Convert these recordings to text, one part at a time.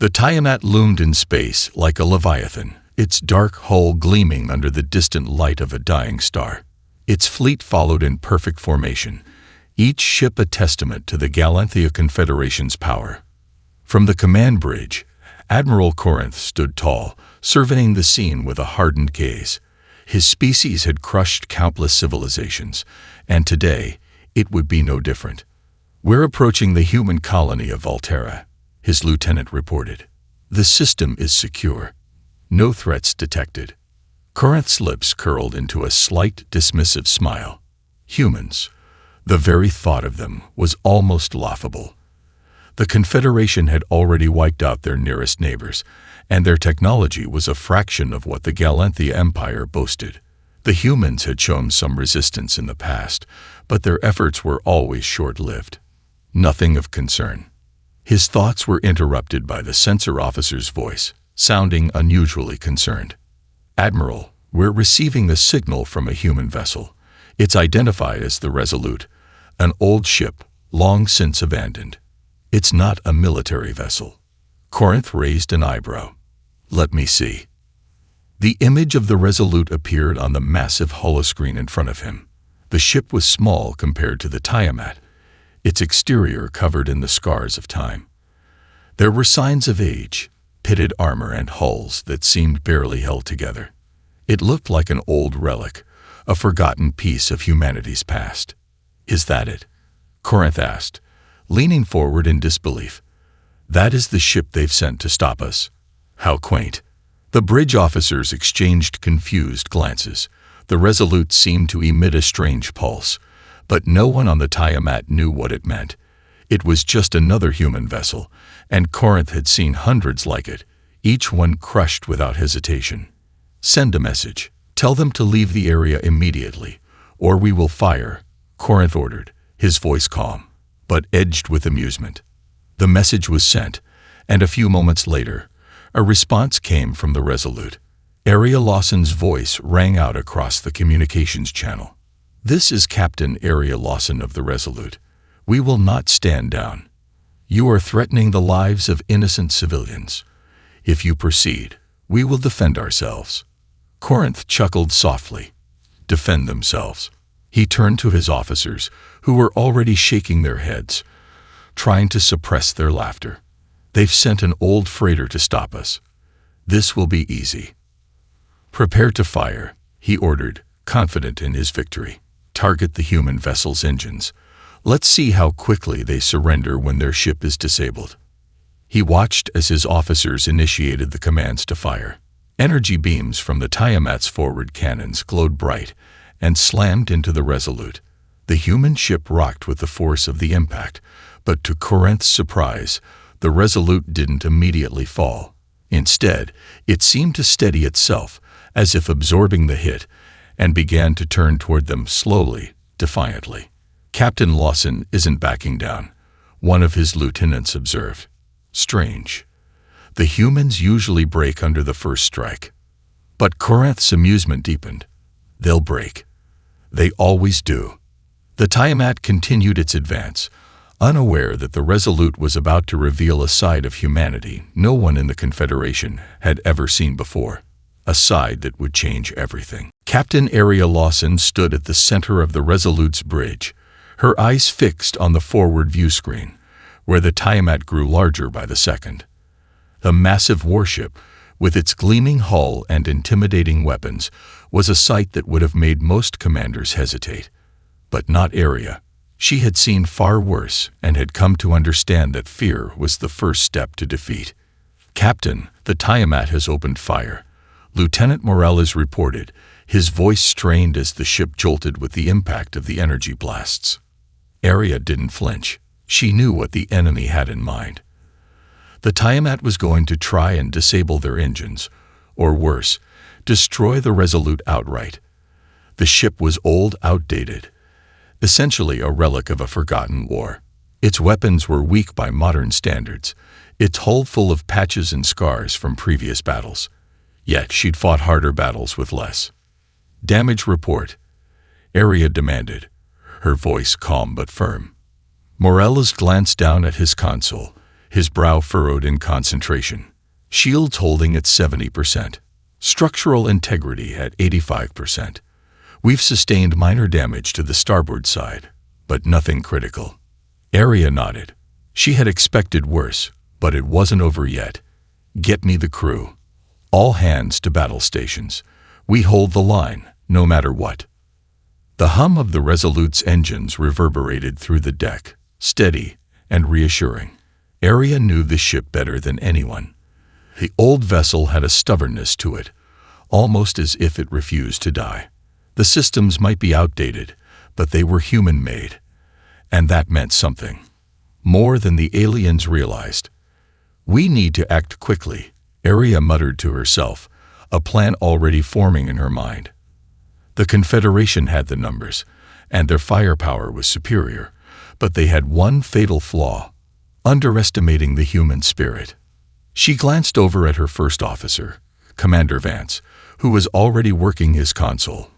The Tiamat loomed in space like a leviathan, its dark hull gleaming under the distant light of a dying star. Its fleet followed in perfect formation, each ship a testament to the Galactic Confederation's power. From the command bridge, Admiral Corinth stood tall, surveying the scene with a hardened gaze. His species had crushed countless civilizations, and today it would be no different. "We're approaching the human colony of Volterra," his lieutenant reported. "The system is secure. No threats detected." Corinth's lips curled into a slight, dismissive smile. Humans. The very thought of them was almost laughable. The Confederation had already wiped out their nearest neighbors, and their technology was a fraction of what the Galactic Empire boasted. The humans had shown some resistance in the past, but their efforts were always short-lived. Nothing of concern. His thoughts were interrupted by the sensor officer's voice, sounding unusually concerned. "Admiral, we're receiving a signal from a human vessel. It's identified as the Resolute, an old ship, long since abandoned. It's not a military vessel." Corinth raised an eyebrow. "Let me see." The image of the Resolute appeared on the massive holoscreen in front of him. The ship was small compared to the Tiamat, its exterior covered in the scars of time. There were signs of age, pitted armor and hulls that seemed barely held together. It looked like an old relic, a forgotten piece of humanity's past. "Is that it?" Corinth asked, leaning forward in disbelief. "That is the ship they've sent to stop us." "How quaint." The bridge officers exchanged confused glances. The Resolute seemed to emit a strange pulse, but no one on the Tiamat knew what it meant. It was just another human vessel, and Corinth had seen hundreds like it, each one crushed without hesitation. "Send a message. Tell them to leave the area immediately, or we will fire," Corinth ordered, his voice calm, but edged with amusement. The message was sent, and a few moments later, a response came from the Resolute. Area Lawson's voice rang out across the communications channel. "This is Captain Area Lawson of the Resolute. We will not stand down. You are threatening the lives of innocent civilians. If you proceed, we will defend ourselves." Corinth chuckled softly. "Defend themselves." He turned to his officers, who were already shaking their heads, trying to suppress their laughter. "They've sent an old freighter to stop us. This will be easy." "Prepare to fire," he ordered, confident in his victory. "Target the human vessel's engines. Let's see how quickly they surrender when their ship is disabled." He watched as his officers initiated the commands to fire. Energy beams from the Tiamat's forward cannons glowed bright and slammed into the Resolute. The human ship rocked with the force of the impact, but to Corinth's surprise, the Resolute didn't immediately fall. Instead, it seemed to steady itself, as if absorbing the hit, and began to turn toward them slowly, defiantly. "Captain Lawson isn't backing down," one of his lieutenants observed. "Strange. The humans usually break under the first strike." But Corinth's amusement deepened. "They'll break. They always do." The Tiamat continued its advance, unaware that the Resolute was about to reveal a side of humanity no one in the Confederation had ever seen before. A side that would change everything. Captain Area Lawson stood at the center of the Resolute's bridge, her eyes fixed on the forward view screen, where the Tiamat grew larger by the second. The massive warship, with its gleaming hull and intimidating weapons, was a sight that would have made most commanders hesitate. But not Area. She had seen far worse and had come to understand that fear was the first step to defeat. "Captain, the Tiamat has opened fire," Lieutenant Morales reported, his voice strained as the ship jolted with the impact of the energy blasts. Area didn't flinch. She knew what the enemy had in mind. The Tiamat was going to try and disable their engines, or worse, destroy the Resolute outright. The ship was old, outdated, essentially a relic of a forgotten war. Its weapons were weak by modern standards, its hull full of patches and scars from previous battles. Yet she'd fought harder battles with less. "Damage report," Area demanded, her voice calm but firm. Morales glanced down at his console, his brow furrowed in concentration. Shields holding at 70%. Structural integrity at 85%. We've sustained minor damage to the starboard side, but nothing critical. Arya nodded. She had expected worse, but it wasn't over yet. Get me the crew. All hands to battle stations. We hold the line, no matter what. The hum of the Resolute's engines reverberated through the deck, steady and reassuring. Arya knew the ship better than anyone. The old vessel had a stubbornness to it, almost as if it refused to die. The systems might be outdated, but they were human-made, and that meant something. More than the aliens realized. We need to act quickly, Arya muttered to herself, a plan already forming in her mind. The Confederation had the numbers, and their firepower was superior, but they had one fatal flaw: underestimating the human spirit. She glanced over at her first officer, Commander Vance, who was already working his console.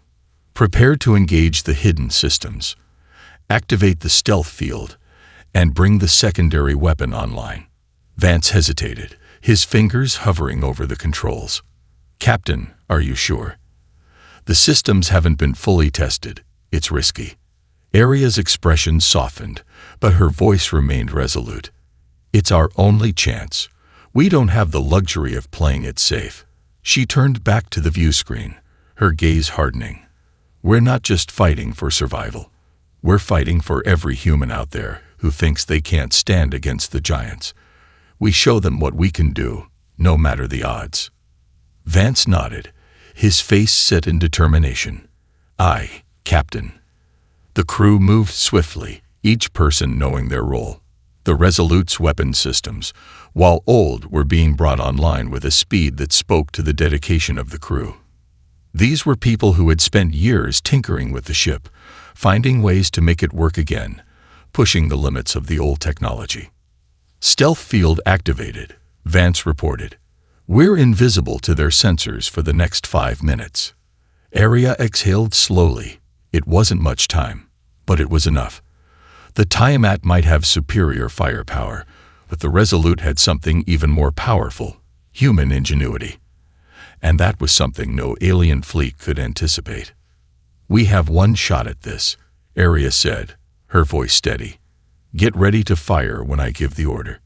Prepare to engage the hidden systems, activate the stealth field, and bring the secondary weapon online. Vance hesitated, his fingers hovering over the controls. Captain, are you sure? The systems haven't been fully tested. It's risky. Arya's expression softened, but her voice remained resolute. It's our only chance. We don't have the luxury of playing it safe. She turned back to the view screen, her gaze hardening. We're not just fighting for survival. We're fighting for every human out there who thinks they can't stand against the giants. We show them what we can do, no matter the odds. Vance nodded, his face set in determination. Aye, Captain. The crew moved swiftly, each person knowing their role. The Resolute's weapon systems, while old, were being brought online with a speed that spoke to the dedication of the crew. These were people who had spent years tinkering with the ship, finding ways to make it work again, pushing the limits of the old technology. Stealth field activated, Vance reported. We're invisible to their sensors for the next 5 minutes. Arya exhaled slowly. It wasn't much time, but it was enough. The Tiamat might have superior firepower, but the Resolute had something even more powerful: human ingenuity. And that was something no alien fleet could anticipate. We have one shot at this, Arya said, her voice steady. Get ready to fire when I give the order.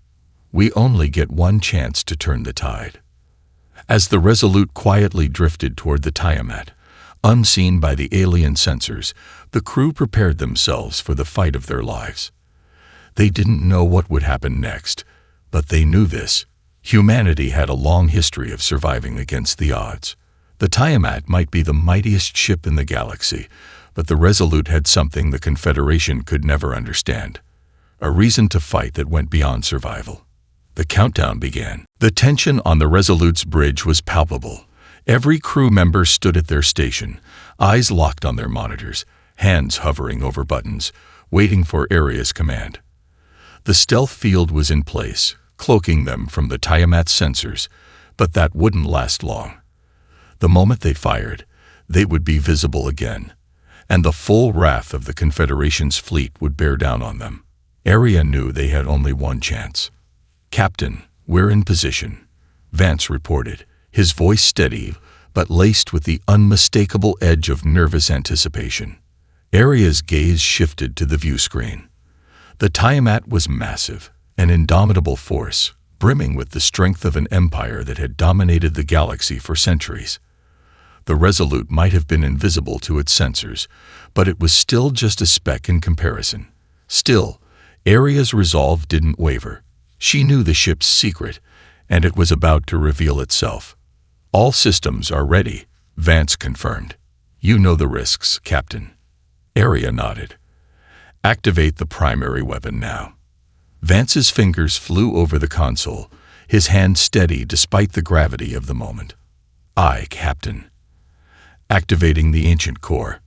We only get one chance to turn the tide. As the Resolute quietly drifted toward the Tiamat, unseen by the alien sensors, the crew prepared themselves for the fight of their lives. They didn't know what would happen next, but they knew this. Humanity had a long history of surviving against the odds. The Tiamat might be the mightiest ship in the galaxy, but the Resolute had something the Confederation could never understand: a reason to fight that went beyond survival. The countdown began. The tension on the Resolute's bridge was palpable. Every crew member stood at their station, eyes locked on their monitors, hands hovering over buttons, waiting for Arya's command. The stealth field was in place, cloaking them from the Tiamat's sensors, but that wouldn't last long. The moment they fired, they would be visible again, and the full wrath of the Confederation's fleet would bear down on them. Arya knew they had only one chance. Captain, we're in position, Vance reported, his voice steady but laced with the unmistakable edge of nervous anticipation. Arya's gaze shifted to the view screen. The Tiamat was massive, an indomitable force, brimming with the strength of an empire that had dominated the galaxy for centuries. The Resolute might have been invisible to its sensors, but it was still just a speck in comparison. Still, Arya's resolve didn't waver. She knew the ship's secret, and it was about to reveal itself. All systems are ready, Vance confirmed. You know the risks, Captain. Arya nodded. Activate the primary weapon now. Vance's fingers flew over the console, his hand steady despite the gravity of the moment. Aye, Captain. Activating the ancient core.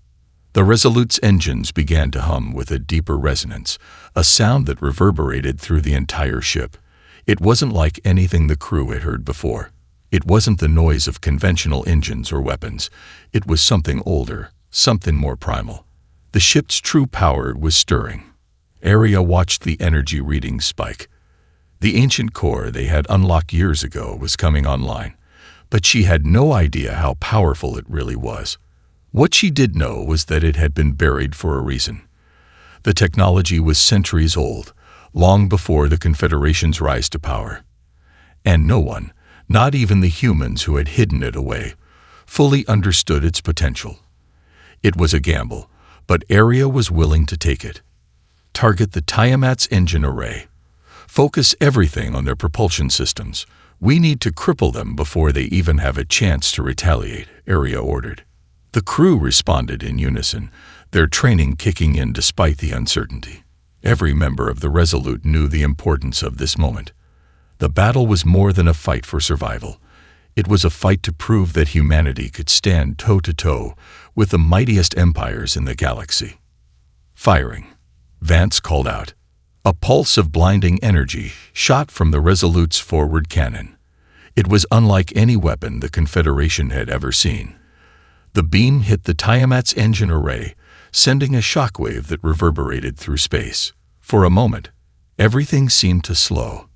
The Resolute's engines began to hum with a deeper resonance, a sound that reverberated through the entire ship. It wasn't like anything the crew had heard before. It wasn't the noise of conventional engines or weapons. It was something older, something more primal. The ship's true power was stirring. Arya watched the energy readings spike. The ancient core they had unlocked years ago was coming online, but she had no idea how powerful it really was. What she did know was that it had been buried for a reason. The technology was centuries old, long before the Confederation's rise to power. And no one, not even the humans who had hidden it away, fully understood its potential. It was a gamble, but Area was willing to take it. Target the Tiamat's engine array. Focus everything on their propulsion systems. We need to cripple them before they even have a chance to retaliate, Area ordered. The crew responded in unison, their training kicking in despite the uncertainty. Every member of the Resolute knew the importance of this moment. The battle was more than a fight for survival. It was a fight to prove that humanity could stand toe-to-toe with the mightiest empires in the galaxy. Firing. Vance called out. A pulse of blinding energy shot from the Resolute's forward cannon. It was unlike any weapon the Confederation had ever seen. The beam hit the Tiamat's engine array, sending a shockwave that reverberated through space. For a moment, everything seemed to slow.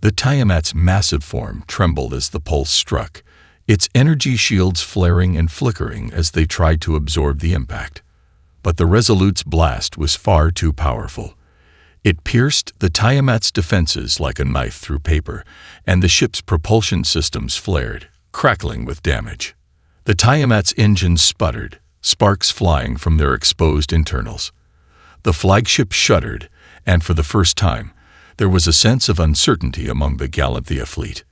The Tiamat's massive form trembled as the pulse struck, its energy shields flaring and flickering as they tried to absorb the impact. But the Resolute's blast was far too powerful. It pierced the Tiamat's defenses like a knife through paper, and the ship's propulsion systems flared, crackling with damage. The Tiamat's engines sputtered, sparks flying from their exposed internals. The flagship shuddered, and for the first time, there was a sense of uncertainty among the Galathea fleet.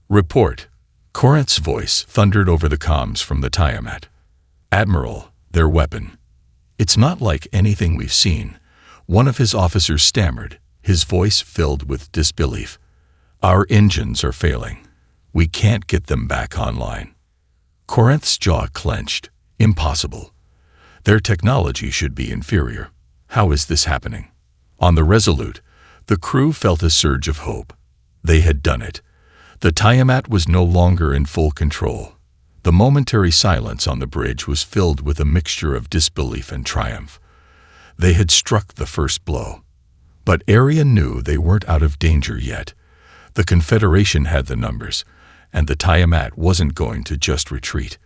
Report. Corinth's voice thundered over the comms from the Tiamat. Admiral, their weapon. It's not like anything we've seen. One of his officers stammered, his voice filled with disbelief. Our engines are failing. We can't get them back online. Corinth's jaw clenched. Impossible. Their technology should be inferior. How is this happening? On the Resolute, the crew felt a surge of hope. They had done it. The Tiamat was no longer in full control. The momentary silence on the bridge was filled with a mixture of disbelief and triumph. They had struck the first blow. But Area knew they weren't out of danger yet. The Confederation had the numbers, and the Tiamat wasn't going to just retreat.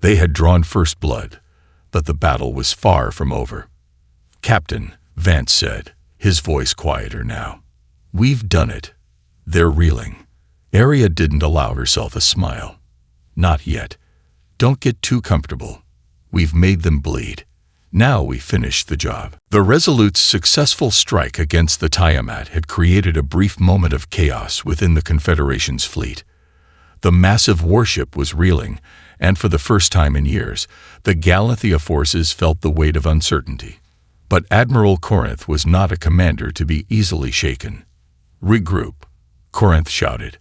They had drawn first blood, but the battle was far from over. Captain, Vance said, his voice quieter now. We've done it. They're reeling. Area didn't allow herself a smile. Not yet. Don't get too comfortable. We've made them bleed. Now we finish the job. The Resolute's successful strike against the Tiamat had created a brief moment of chaos within the Confederation's fleet. The massive warship was reeling, and for the first time in years, the Galathea forces felt the weight of uncertainty. But Admiral Corinth was not a commander to be easily shaken. Regroup, Corinth shouted.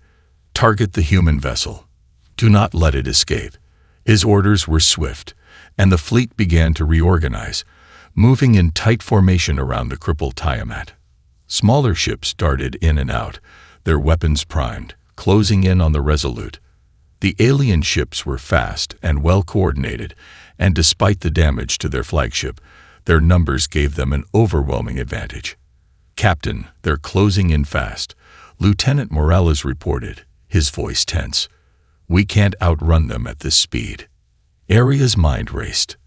Target the human vessel. Do not let it escape. His orders were swift, and the fleet began to reorganize, moving in tight formation around the crippled Tiamat. Smaller ships darted in and out, their weapons primed, closing in on the Resolute. The alien ships were fast and well coordinated, and despite the damage to their flagship, their numbers gave them an overwhelming advantage. Captain, they're closing in fast, Lieutenant Morales reported, his voice tense. We can't outrun them at this speed. Area's mind raced.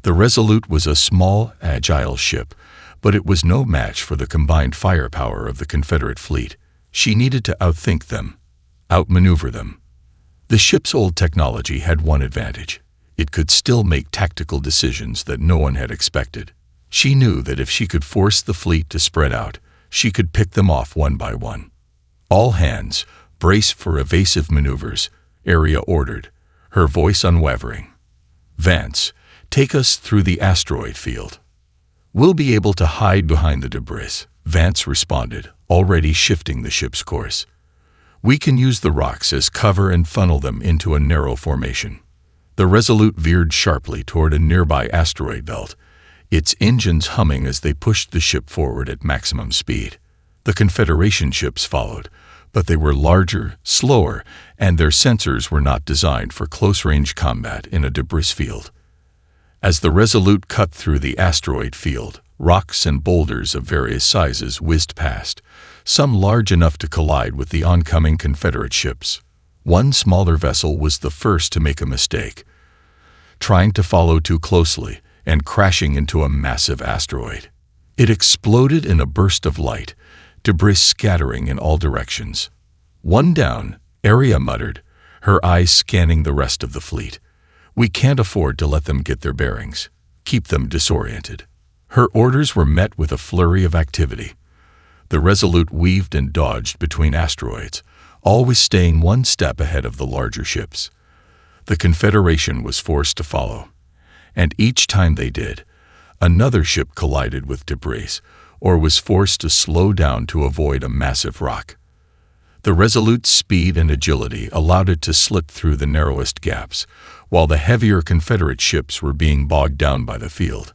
The Resolute was a small, agile ship, but it was no match for the combined firepower of the Confederate fleet. She needed to outthink them, outmaneuver them. The ship's old technology had one advantage. It could still make tactical decisions that no one had expected. She knew that if she could force the fleet to spread out, she could pick them off one by one. All hands, brace for evasive maneuvers, Area ordered, her voice unwavering. Vance, take us through the asteroid field. We'll be able to hide behind the debris, Vance responded, already shifting the ship's course. We can use the rocks as cover and funnel them into a narrow formation. The Resolute veered sharply toward a nearby asteroid belt, its engines humming as they pushed the ship forward at maximum speed. The Confederation ships followed, but they were larger, slower, and their sensors were not designed for close-range combat in a debris field. As the Resolute cut through the asteroid field, rocks and boulders of various sizes whizzed past, some large enough to collide with the oncoming Confederate ships. One smaller vessel was the first to make a mistake, trying to follow too closely and crashing into a massive asteroid. It exploded in a burst of light, debris scattering in all directions. "One down," Arya muttered, her eyes scanning the rest of the fleet. "We can't afford to let them get their bearings. Keep them disoriented." Her orders were met with a flurry of activity. The Resolute weaved and dodged between asteroids, always staying one step ahead of the larger ships. The Confederation was forced to follow, and each time they did, another ship collided with debris or was forced to slow down to avoid a massive rock. The Resolute's speed and agility allowed it to slip through the narrowest gaps, while the heavier Confederate ships were being bogged down by the field.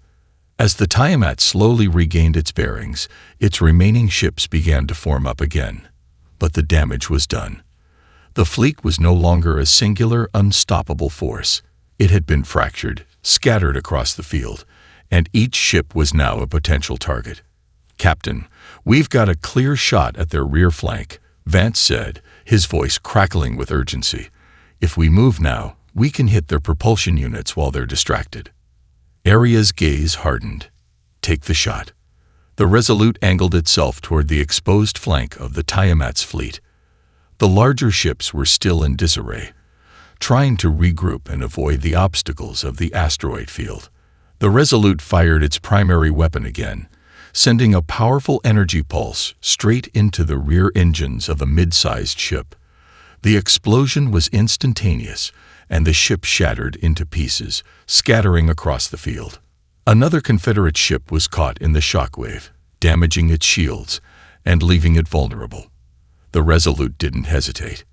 As the Tiamat slowly regained its bearings, its remaining ships began to form up again. But the damage was done. The fleet was no longer a singular, unstoppable force. It had been fractured, scattered across the field, and each ship was now a potential target. "Captain, we've got a clear shot at their rear flank," Vance said, his voice crackling with urgency. "If we move now, we can hit their propulsion units while they're distracted." Arya's gaze hardened. "Take the shot." The Resolute angled itself toward the exposed flank of the Tiamat's fleet. The larger ships were still in disarray, trying to regroup and avoid the obstacles of the asteroid field. The Resolute fired its primary weapon again, sending a powerful energy pulse straight into the rear engines of a mid-sized ship. The explosion was instantaneous, and the ship shattered into pieces, scattering across the field. Another Confederate ship was caught in the shockwave, damaging its shields and leaving it vulnerable. The Resolute didn't hesitate.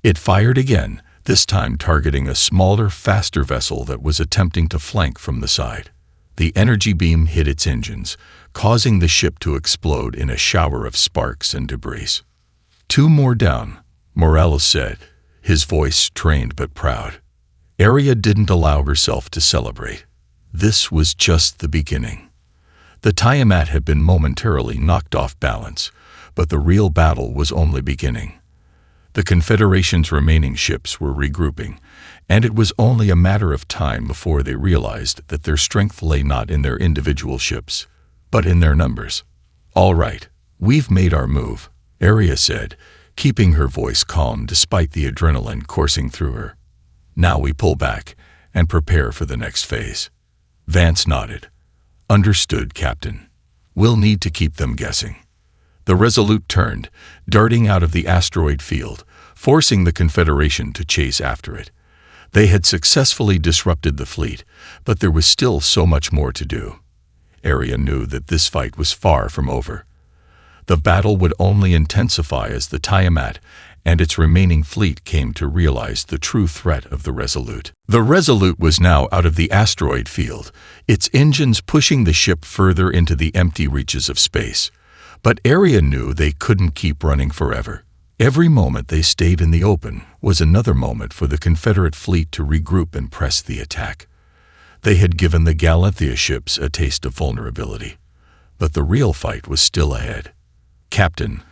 It fired again, this time targeting a smaller, faster vessel that was attempting to flank from the side. The energy beam hit its engines, causing the ship to explode in a shower of sparks and debris. "Two more down," Morales said, his voice strained but proud. Arya didn't allow herself to celebrate. This was just the beginning. The Tiamat had been momentarily knocked off balance, but the real battle was only beginning. The Confederation's remaining ships were regrouping, and it was only a matter of time before they realized that their strength lay not in their individual ships, but in their numbers. "All right, we've made our move," Arya said, keeping her voice calm despite the adrenaline coursing through her. "Now we pull back and prepare for the next phase." Vance nodded. "Understood, Captain. We'll need to keep them guessing." The Resolute turned, darting out of the asteroid field, forcing the Confederation to chase after it. They had successfully disrupted the fleet, but there was still so much more to do. Arya knew that this fight was far from over. The battle would only intensify as the Tiamat and its remaining fleet came to realize the true threat of the Resolute. The Resolute was now out of the asteroid field, its engines pushing the ship further into the empty reaches of space. But Arya knew they couldn't keep running forever. Every moment they stayed in the open was another moment for the Confederate fleet to regroup and press the attack. They had given the Galathea ships a taste of vulnerability, but the real fight was still ahead. "Captain,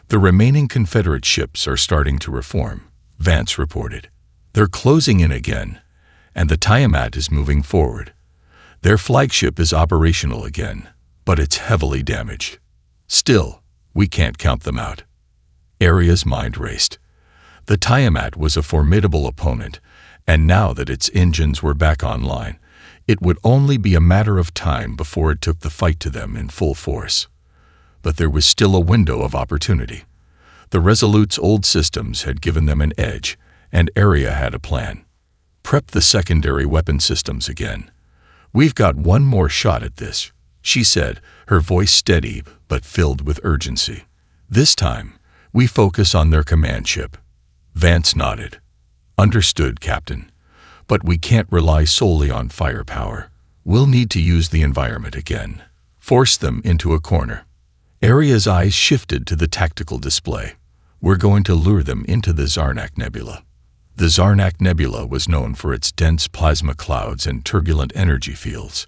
the remaining Confederate ships are starting to reform," Vance reported. "They're closing in again, and the Tiamat is moving forward. Their flagship is operational again, but it's heavily damaged. Still, we can't count them out." Arya's mind raced. The Tiamat was a formidable opponent, and now that its engines were back online, it would only be a matter of time before it took the fight to them in full force. But there was still a window of opportunity. The Resolute's old systems had given them an edge, and Arya had a plan. "Prep the secondary weapon systems again. We've got one more shot at this," she said, her voice steady but filled with urgency. "This time, we focus on their command ship." Vance nodded. "Understood, Captain. But we can't rely solely on firepower. We'll need to use the environment again. Force them into a corner." Arya's eyes shifted to the tactical display. "We're going to lure them into the Zarnak Nebula." The Zarnak Nebula was known for its dense plasma clouds and turbulent energy fields,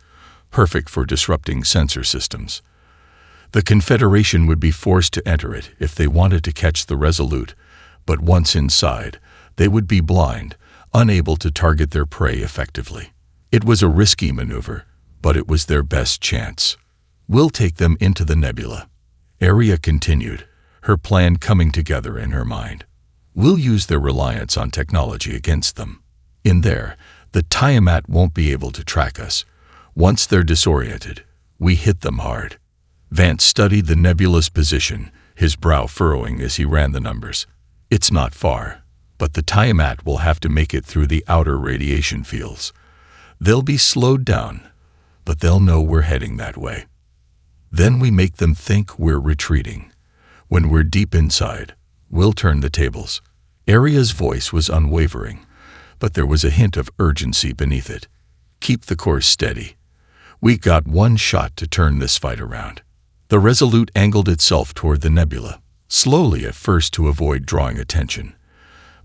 perfect for disrupting sensor systems. The Confederation would be forced to enter it if they wanted to catch the Resolute, but once inside, they would be blind, unable to target their prey effectively. It was a risky maneuver, but it was their best chance. "We'll take them into the nebula," Aria continued, her plan coming together in her mind. "We'll use their reliance on technology against them. In there, the Tiamat won't be able to track us. Once they're disoriented, we hit them hard." Vance studied the nebula's position, his brow furrowing as he ran the numbers. "It's not far, but the Tiamat will have to make it through the outer radiation fields. They'll be slowed down, but they'll know we're heading that way. Then we make them think we're retreating. When we're deep inside, we'll turn the tables." Aria's voice was unwavering, but there was a hint of urgency beneath it. "Keep the course steady. We got one shot to turn this fight around." The Resolute angled itself toward the nebula, slowly at first to avoid drawing attention.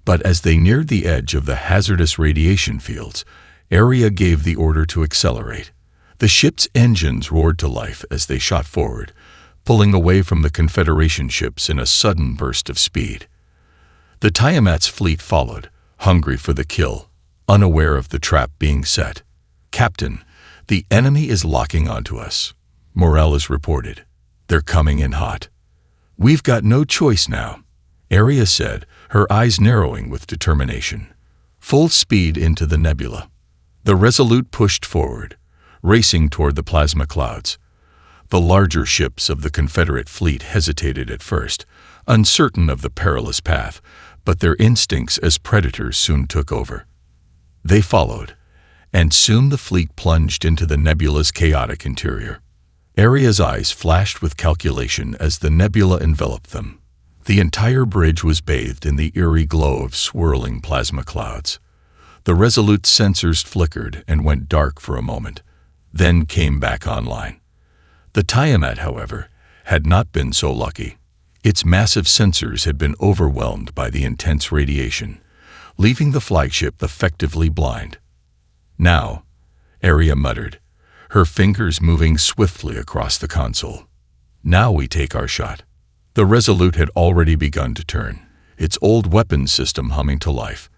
But as they neared the edge of the hazardous radiation fields, Aria gave the order to accelerate. The ship's engines roared to life as they shot forward, pulling away from the Confederation ships in a sudden burst of speed. The Tiamat's fleet followed, hungry for the kill, unaware of the trap being set. "Captain, the enemy is locking onto us," Morales reported. "They're coming in hot." "We've got no choice now," Aria said, her eyes narrowing with determination. Full speed into the nebula. The Resolute pushed forward, racing toward the plasma clouds. The larger ships of the Confederate fleet hesitated at first, uncertain of the perilous path, but their instincts as predators soon took over. They followed, and soon the fleet plunged into the nebula's chaotic interior. Aria's eyes flashed with calculation as the nebula enveloped them. The entire bridge was bathed in the eerie glow of swirling plasma clouds. The Resolute's sensors flickered and went dark for a moment, then came back online. The Tiamat, however, had not been so lucky. Its massive sensors had been overwhelmed by the intense radiation, leaving the flagship effectively blind. "Now," Aria muttered, her fingers moving swiftly across the console. "Now we take our shot." The Resolute had already begun to turn, its old weapons system humming to life.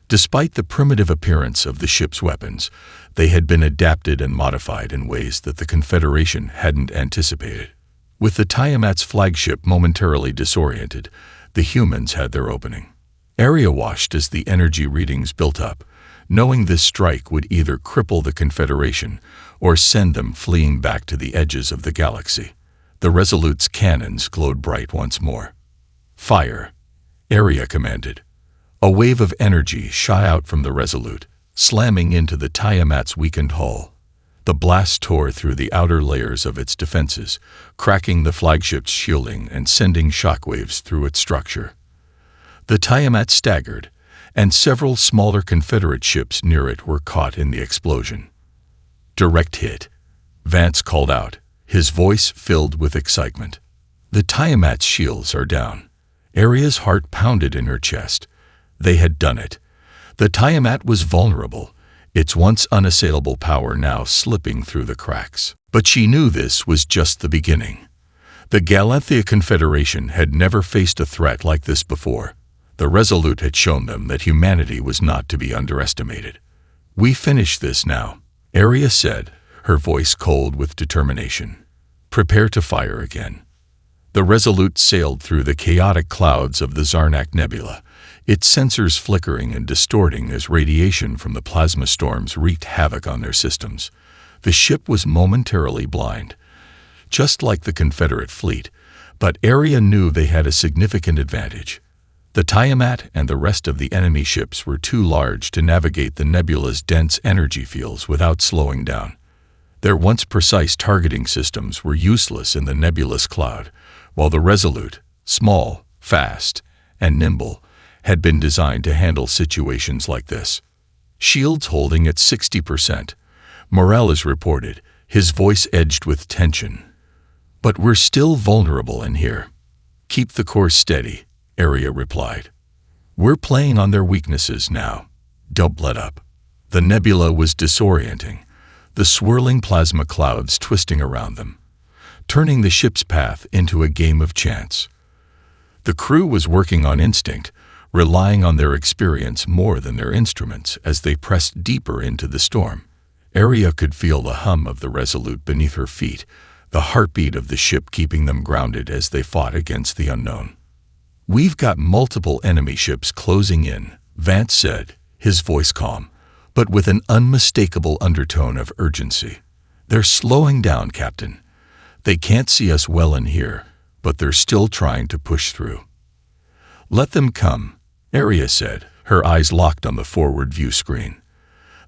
Despite the primitive appearance of the ship's weapons, they had been adapted and modified in ways that the Confederation hadn't anticipated. With the Tiamat's flagship momentarily disoriented, the humans had their opening. Aria watched as the energy readings built up, knowing this strike would either cripple the Confederation or send them fleeing back to the edges of the galaxy. The Resolute's cannons glowed bright once more. "Fire," Aria commanded. A wave of energy shot out from the Resolute, slamming into the Tiamat's weakened hull. The blast tore through the outer layers of its defenses, cracking the flagship's shielding and sending shockwaves through its structure. The Tiamat staggered, and several smaller Confederate ships near it were caught in the explosion. "Direct hit," Vance called out, his voice filled with excitement. "The Tiamat's shields are down." Aria's heart pounded in her chest. They had done it. The Tiamat was vulnerable, its once unassailable power now slipping through the cracks. But she knew this was just the beginning. The Galactic Confederation had never faced a threat like this before. The Resolute had shown them that humanity was not to be underestimated. "We finish this now," Aria said, her voice cold with determination. "Prepare to fire again." The Resolute sailed through the chaotic clouds of the Zarnak Nebula, its sensors flickering and distorting as radiation from the plasma storms wreaked havoc on their systems. The ship was momentarily blind, just like the Confederate fleet, but Aria knew they had a significant advantage. The Tiamat and the rest of the enemy ships were too large to navigate the nebula's dense energy fields without slowing down. Their once precise targeting systems were useless in the nebulous cloud, while the Resolute, small, fast, and nimble, had been designed to handle situations like this. "Shields holding at 60%, Morales reported, his voice edged with tension. "But we're still vulnerable in here." "Keep the course steady," Aria replied. "We're playing on their weaknesses now. Don't let up." The nebula was disorienting, the swirling plasma clouds twisting around them. turning the ship's path into a game of chance. The crew was working on instinct, relying on their experience more than their instruments as they pressed deeper into the storm. Aria could feel the hum of the Resolute beneath her feet, the heartbeat of the ship keeping them grounded as they fought against the unknown. "We've got multiple enemy ships closing in," Vance said, his voice calm, but with an unmistakable undertone of urgency. "They're slowing down, Captain. They can't see us well in here, but they're still trying to push through." "Let them come," Aria said, her eyes locked on the forward view screen.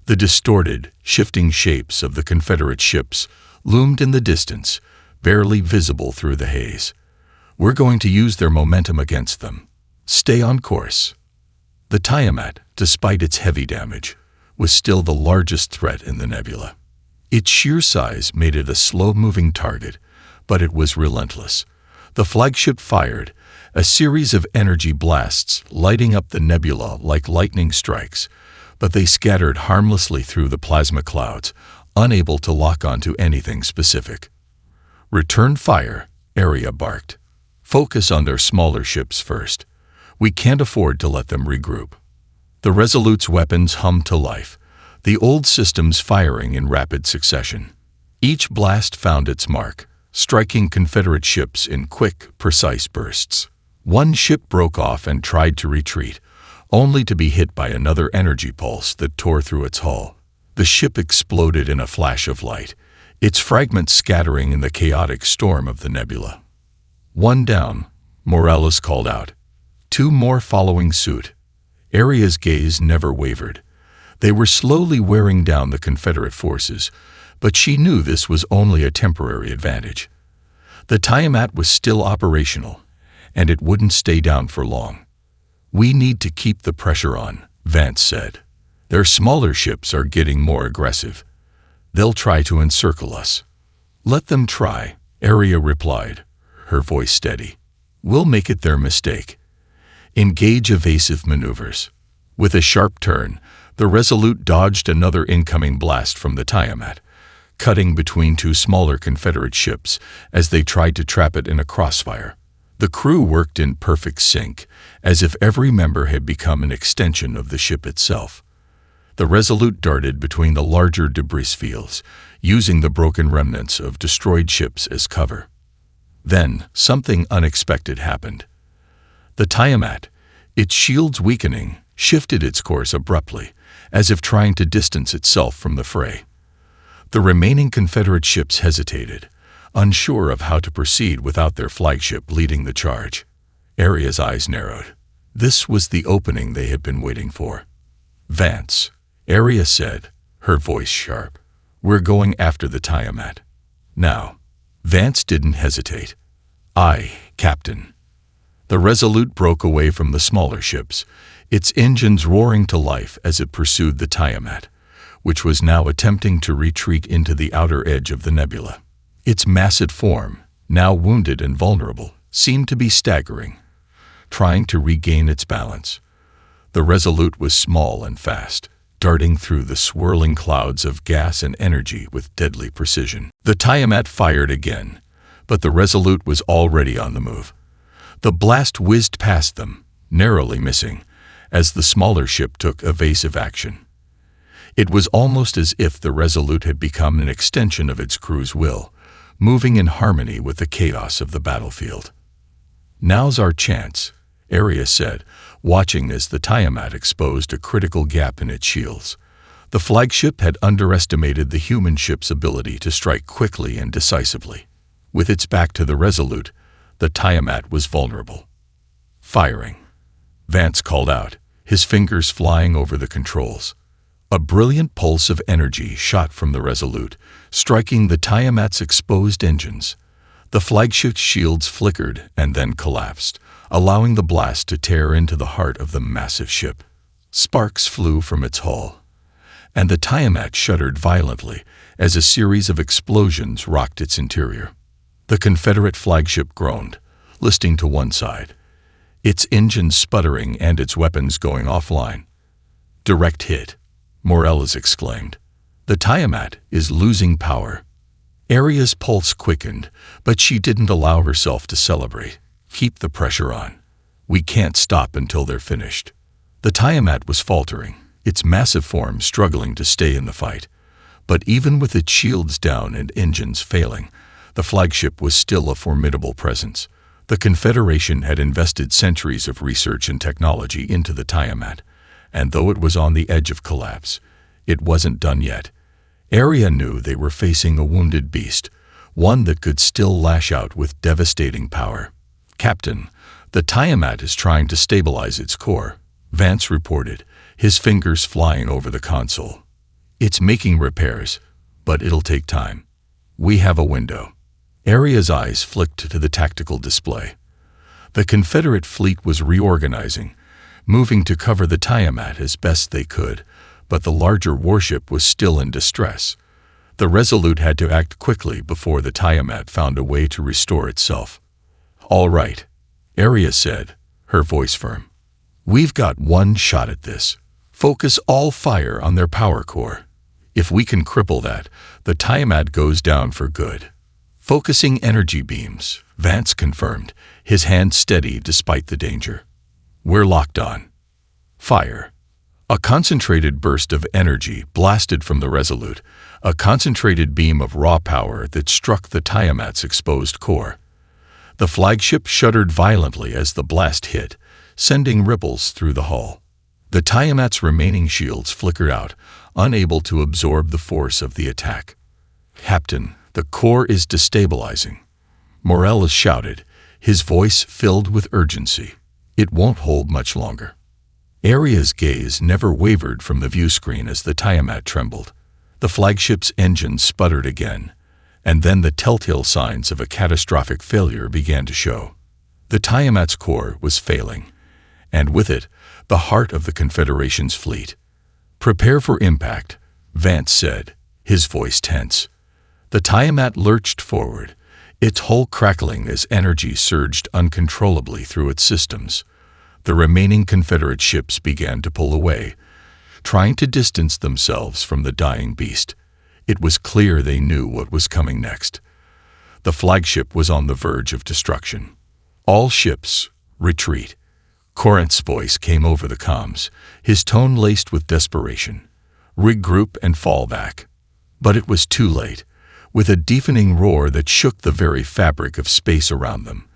The distorted, shifting shapes of the Confederate ships loomed in the distance, barely visible through the haze. "We're going to use their momentum against them. Stay on course." The Tiamat, despite its heavy damage, was still the largest threat in the nebula. Its sheer size made it a slow-moving target, but it was relentless. The flagship fired, a series of energy blasts lighting up the nebula like lightning strikes, but they scattered harmlessly through the plasma clouds, unable to lock onto anything specific. "Return fire," Aria barked. "Focus on their smaller ships first. We can't afford to let them regroup." The Resolute's weapons hummed to life, the old systems firing in rapid succession. Each blast found its mark, striking Confederate ships in quick, precise bursts. One ship broke off and tried to retreat, only to be hit by another energy pulse that tore through its hull. The ship exploded in a flash of light, its fragments scattering in the chaotic storm of the nebula. "One down," Morales called out. Two more following suit. Aria's gaze never wavered. They were slowly wearing down the Confederate forces, but she knew this was only a temporary advantage. The Tiamat was still operational, and it wouldn't stay down for long. "We need to keep the pressure on," Vance said. "Their smaller ships are getting more aggressive. They'll try to encircle us." "Let them try," Aria replied, her voice steady. "We'll make it their mistake. Engage evasive maneuvers." With a sharp turn, the Resolute dodged another incoming blast from the Tiamat, cutting between two smaller Confederate ships as they tried to trap it in a crossfire. The crew worked in perfect sync, as if every member had become an extension of the ship itself. The Resolute darted between the larger debris fields, using the broken remnants of destroyed ships as cover. Then, something unexpected happened. The Tiamat, its shields weakening, shifted its course abruptly, as if trying to distance itself from the fray. The remaining Confederate ships hesitated, unsure of how to proceed without their flagship leading the charge. Aria's eyes narrowed. This was the opening they had been waiting for. "Vance," Aria said, her voice sharp. "We're going after the Tiamat. Now." Vance didn't hesitate. "Aye, Captain." The Resolute broke away from the smaller ships, its engines roaring to life as it pursued the Tiamat, which was now attempting to retreat into the outer edge of the nebula. Its massive form, now wounded and vulnerable, seemed to be staggering, trying to regain its balance. The Resolute was small and fast, darting through the swirling clouds of gas and energy with deadly precision. The Tiamat fired again, but the Resolute was already on the move. The blast whizzed past them, narrowly missing, as the smaller ship took evasive action. It was almost as if the Resolute had become an extension of its crew's will, moving in harmony with the chaos of the battlefield. "Now's our chance," Aria said, watching as the Tiamat exposed a critical gap in its shields. The flagship had underestimated the human ship's ability to strike quickly and decisively. With its back to the Resolute, the Tiamat was vulnerable. "Firing," Vance called out, his fingers flying over the controls. A brilliant pulse of energy shot from the Resolute, striking the Tiamat's exposed engines. The flagship's shields flickered and then collapsed, allowing the blast to tear into the heart of the massive ship. Sparks flew from its hull, and the Tiamat shuddered violently as a series of explosions rocked its interior. The Confederate flagship groaned, listing to one side, its engines sputtering and its weapons going offline. "Direct hit," Morales exclaimed. "The Tiamat is losing power." Aria's pulse quickened, but she didn't allow herself to celebrate. Keep the pressure on. We can't stop until they're finished. The Tiamat was faltering, its massive form struggling to stay in the fight. But even with its shields down and engines failing, the flagship was still a formidable presence. The Confederation had invested centuries of research and technology into the Tiamat, and though it was on the edge of collapse, it wasn't done yet. Aria knew they were facing a wounded beast, one that could still lash out with devastating power. "Captain, the Tiamat is trying to stabilize its core," Vance reported, his fingers flying over the console. "It's making repairs, but it'll take time. We have a window." Aria's eyes flicked to the tactical display. The Confederate fleet was reorganizing, moving to cover the Tiamat as best they could, but the larger warship was still in distress. The Resolute had to act quickly before the Tiamat found a way to restore itself. "All right," Aria said, her voice firm. "We've got one shot at this. Focus all fire on their power core. If we can cripple that, the Tiamat goes down for good." "Focusing energy beams," Vance confirmed, his hand steady despite the danger. "We're locked on." "Fire." A concentrated burst of energy blasted from the Resolute, a concentrated beam of raw power that struck the Tiamat's exposed core. The flagship shuddered violently as the blast hit, sending ripples through the hull. The Tiamat's remaining shields flickered out, unable to absorb the force of the attack. "Captain, the core is destabilizing," Morales shouted, his voice filled with urgency. "It won't hold much longer." Aria's gaze never wavered from the view screen as the Tiamat trembled. The flagship's engine sputtered again, and then the telltale signs of a catastrophic failure began to show. The Tiamat's core was failing, and with it, the heart of the Confederation's fleet. "Prepare for impact," Vance said, his voice tense. The Tiamat lurched forward, its hull crackling as energy surged uncontrollably through its systems. The remaining Confederate ships began to pull away, trying to distance themselves from the dying beast. It was clear they knew what was coming next. The flagship was on the verge of destruction. "All ships, retreat." Corinth's voice came over the comms, his tone laced with desperation. "Regroup and fall back." But it was too late. With a deafening roar that shook the very fabric of space around them,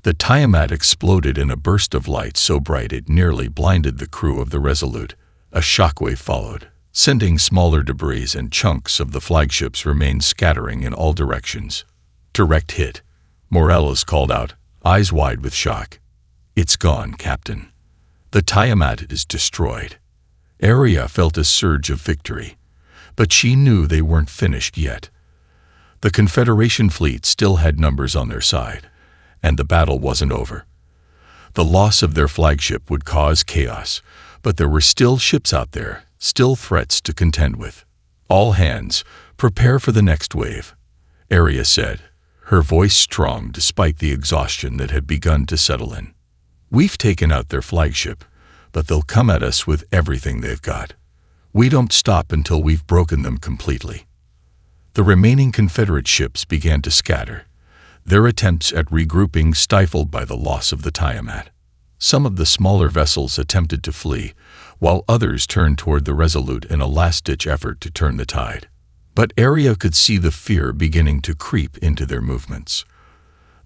the Tiamat exploded in a burst of light so bright it nearly blinded the crew of the Resolute. A shockwave followed, sending smaller debris and chunks of the flagship's remains scattering in all directions. "Direct hit," Morales called out, eyes wide with shock. "It's gone, Captain. The Tiamat is destroyed." Aria felt a surge of victory, but she knew they weren't finished yet. The Confederation fleet still had numbers on their side, and the battle wasn't over. The loss of their flagship would cause chaos, but there were still ships out there, still threats to contend with. "All hands, prepare for the next wave," Aria said, her voice strong despite the exhaustion that had begun to settle in. "We've taken out their flagship, but they'll come at us with everything they've got. We don't stop until we've broken them completely." The remaining Confederate ships began to scatter, their attempts at regrouping stifled by the loss of the Tiamat. Some of the smaller vessels attempted to flee, while others turned toward the Resolute in a last-ditch effort to turn the tide. But Aria could see the fear beginning to creep into their movements.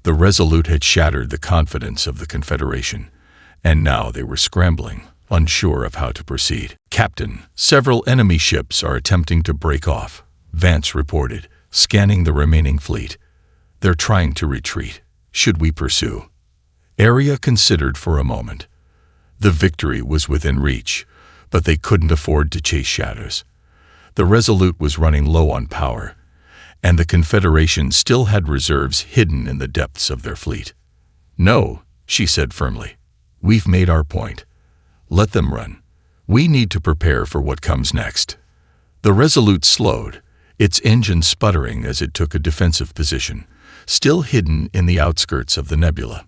The Resolute had shattered the confidence of the Confederation, and now they were scrambling, unsure of how to proceed. "Captain, several enemy ships are attempting to break off," Vance reported, scanning the remaining fleet. "They're trying to retreat. Should we pursue?" Aria considered for a moment. The victory was within reach, but they couldn't afford to chase shadows. The Resolute was running low on power, and the Confederation still had reserves hidden in the depths of their fleet. "No," she said firmly. "We've made our point. Let them run. We need to prepare for what comes next." The Resolute slowed, its engine sputtering as it took a defensive position, still hidden in the outskirts of the nebula.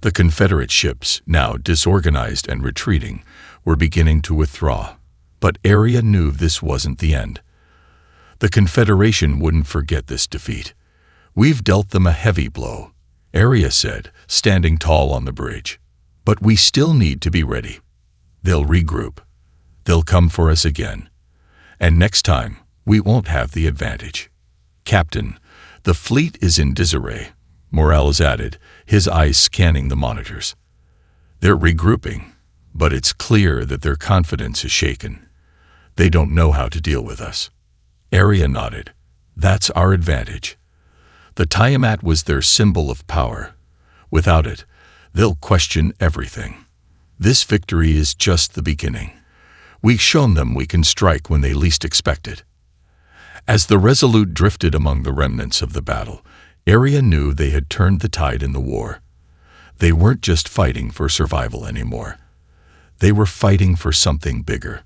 The Confederate ships, now disorganized and retreating, were beginning to withdraw. But Aria knew this wasn't the end. The Confederation wouldn't forget this defeat. We've dealt them a heavy blow, Arya said, standing tall on the bridge. But we still need to be ready. They'll regroup. They'll come for us again. And next time, we won't have the advantage. Captain, the fleet is in disarray, Morales added, his eyes scanning the monitors. They're regrouping, but it's clear that their confidence is shaken. They don't know how to deal with us. Arya nodded. That's our advantage. The Tiamat was their symbol of power. Without it, they'll question everything. This victory is just the beginning. We've shown them we can strike when they least expect it. As the Resolute drifted among the remnants of the battle, Arya knew they had turned the tide in the war. They weren't just fighting for survival anymore. They were fighting for something bigger.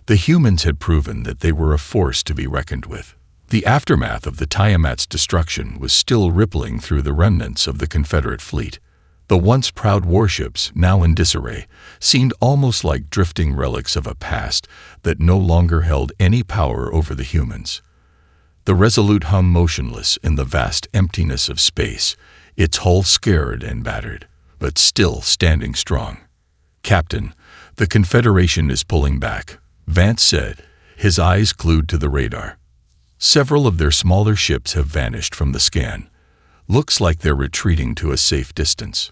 The humans had proven that they were a force to be reckoned with. The aftermath of the Tiamat's destruction was still rippling through the remnants of the Confederate fleet. The once proud warships, now in disarray, seemed almost like drifting relics of a past that no longer held any power over the humans. The Resolute hung motionless in the vast emptiness of space, its hull scarred and battered, but still standing strong. Captain, the Confederation is pulling back, Vance said, his eyes glued to the radar. Several of their smaller ships have vanished from the scan. Looks like they're retreating to a safe distance.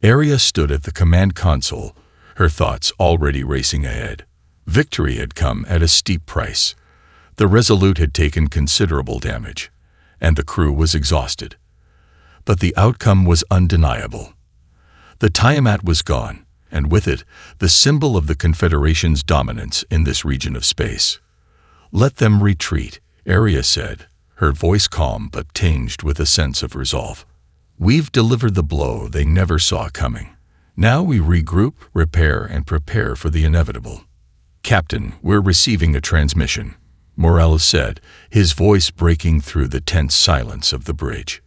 Arya stood at the command console, her thoughts already racing ahead. Victory had come at a steep price. The Resolute had taken considerable damage, and the crew was exhausted. But the outcome was undeniable. The Tiamat was gone, and with it, the symbol of the Confederation's dominance in this region of space. Let them retreat, Arya said, her voice calm but tinged with a sense of resolve. We've delivered the blow they never saw coming. Now we regroup, repair, and prepare for the inevitable. Captain, we're receiving a transmission, Morales said, his voice breaking through the tense silence of the bridge.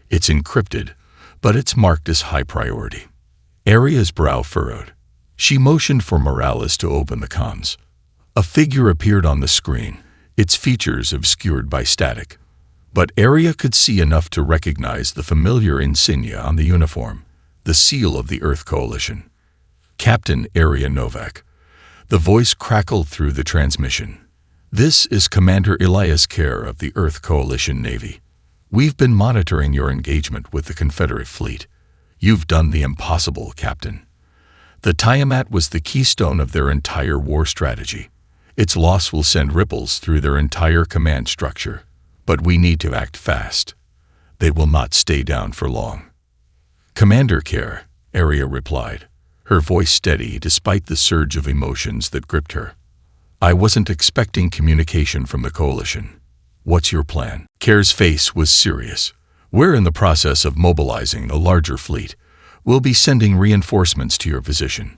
It's encrypted, but it's marked as high priority. Arya's brow furrowed. She motioned for Morales to open the comms. A figure appeared on the screen, its features obscured by static. But Arya could see enough to recognize the familiar insignia on the uniform, the seal of the Earth Coalition. Captain Arya Novak. The voice crackled through the transmission. This is Commander Elias Kerr of the Earth Coalition Navy. We've been monitoring your engagement with the Confederate fleet. You've done the impossible, Captain. The Tiamat was the keystone of their entire war strategy. Its loss will send ripples through their entire command structure. But we need to act fast. They will not stay down for long. Commander Kerr, Arya replied, her voice steady despite the surge of emotions that gripped her. I wasn't expecting communication from the Coalition. What's your plan? Kerr's face was serious. We're in the process of mobilizing a larger fleet. We'll be sending reinforcements to your position.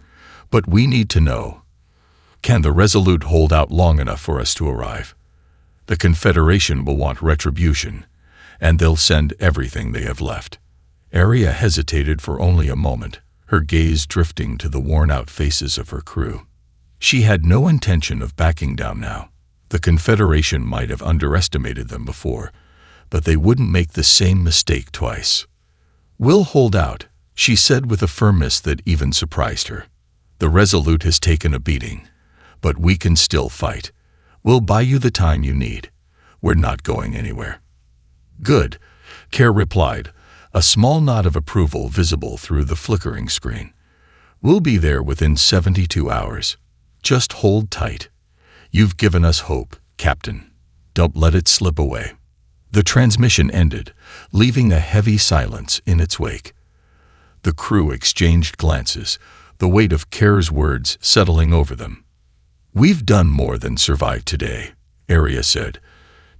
But we need to know, can the Resolute hold out long enough for us to arrive? The Confederation will want retribution, and they'll send everything they have left. Arya hesitated for only a moment, her gaze drifting to the worn-out faces of her crew. She had no intention of backing down now. The Confederation might have underestimated them before, but they wouldn't make the same mistake twice. We'll hold out, she said with a firmness that even surprised her. The Resolute has taken a beating, but we can still fight. We'll buy you the time you need. We're not going anywhere. Good, Kerr replied, a small nod of approval visible through the flickering screen. We'll be there within 72 hours. Just hold tight. You've given us hope, Captain. Don't let it slip away. The transmission ended, leaving a heavy silence in its wake. The crew exchanged glances, the weight of Kerr's words settling over them. We've done more than survive today, Arya said,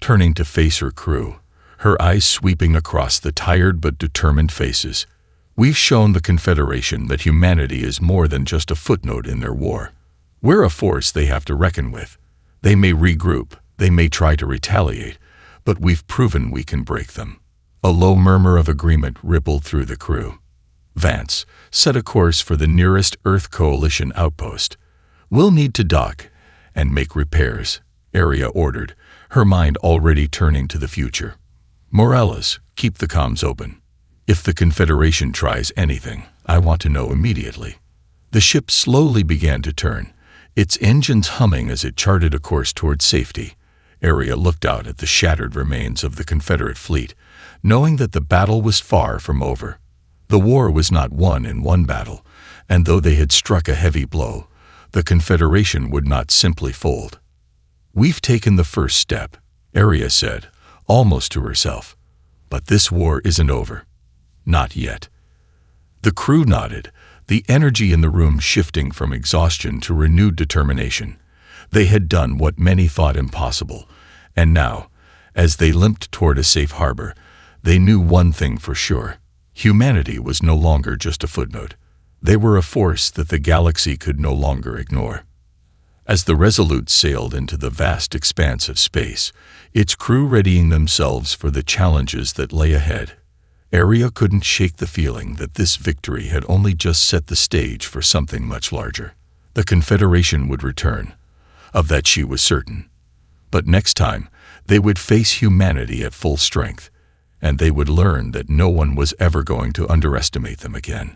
turning to face her crew, her eyes sweeping across the tired but determined faces. We've shown the Confederation that humanity is more than just a footnote in their war. We're a force they have to reckon with. They may regroup, they may try to retaliate, but we've proven we can break them. A low murmur of agreement rippled through the crew. Vance, set a course for the nearest Earth Coalition outpost. We'll need to dock and make repairs, Arya ordered, her mind already turning to the future. Morales, keep the comms open. If the Confederation tries anything, I want to know immediately. The ship slowly began to turn, its engines humming as it charted a course toward safety. Arya looked out at the shattered remains of the Confederate fleet, knowing that the battle was far from over. The war was not won in one battle, and though they had struck a heavy blow, the Confederation would not simply fold. We've taken the first step, Arya said, almost to herself. But this war isn't over. Not yet. The crew nodded, the energy in the room shifting from exhaustion to renewed determination. They had done what many thought impossible, and now, as they limped toward a safe harbor, they knew one thing for sure. Humanity was no longer just a footnote. They were a force that the galaxy could no longer ignore. As the Resolute sailed into the vast expanse of space, its crew readying themselves for the challenges that lay ahead, Arya couldn't shake the feeling that this victory had only just set the stage for something much larger. The Confederation would return. Of that she was certain. But next time, they would face humanity at full strength, and they would learn that no one was ever going to underestimate them again.